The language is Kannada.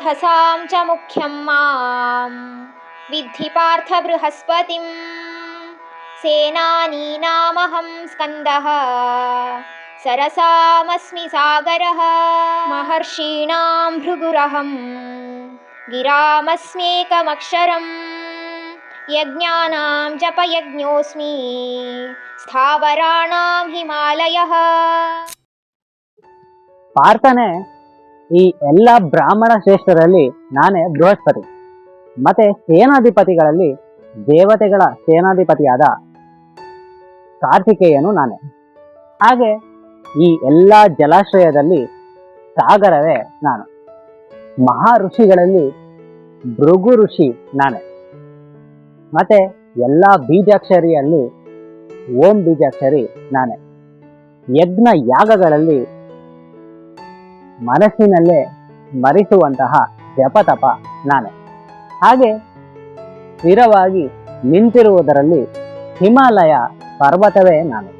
राक्षसां च मुख्यं मां विद्धि पार्थ बृहस्पतिं सेनानीनामहं स्कन्दः सरसामस्मि सागरः महर्षीणां भृगुरहं गिरामस्म्येकमक्षरं यज्ञानां जपयज्ञोऽस्मि ಸ್ಥಾವರಾಣಾಂ ಹಿಮಾಲಯಃ. ಪಾರ್ಥನೆ, ಈ ಎಲ್ಲ ಬ್ರಾಹ್ಮಣ ಶ್ರೇಷ್ಠರಲ್ಲಿ ನಾನೇ ಬೃಹಸ್ಪತಿ. ಮತ್ತೆ ಸೇನಾಧಿಪತಿಗಳಲ್ಲಿ ದೇವತೆಗಳ ಸೇನಾಧಿಪತಿಯಾದ ಕಾರ್ತಿಕೇಯನು ನಾನೇ. ಹಾಗೆ ಈ ಎಲ್ಲ ಜಲಾಶ್ರಯದಲ್ಲಿ ಸಾಗರವೇ ನಾನು. ಮಹಾ ಋಷಿಗಳಲ್ಲಿ ಭೃಗು ಋಷಿ ನಾನೇ. ಮತ್ತೆ ಎಲ್ಲ ಬೀಜಾಕ್ಷರಿಯಲ್ಲಿ ಓಂ ಬೀಜಾಕ್ಷರಿ ನಾನೇ. ಯಜ್ಞ ಯಾಗಗಳಲ್ಲಿ ಮನಸ್ಸಿನಲ್ಲೇ ಸ್ಮರಿಸುವಂತಹ ಜಪತಪ ನಾನೇ. ಹಾಗೆ ಸ್ಥಿರವಾಗಿ ನಿಂತಿರುವುದರಲ್ಲಿ ಹಿಮಾಲಯ ಪರ್ವತವೇ ನಾನು.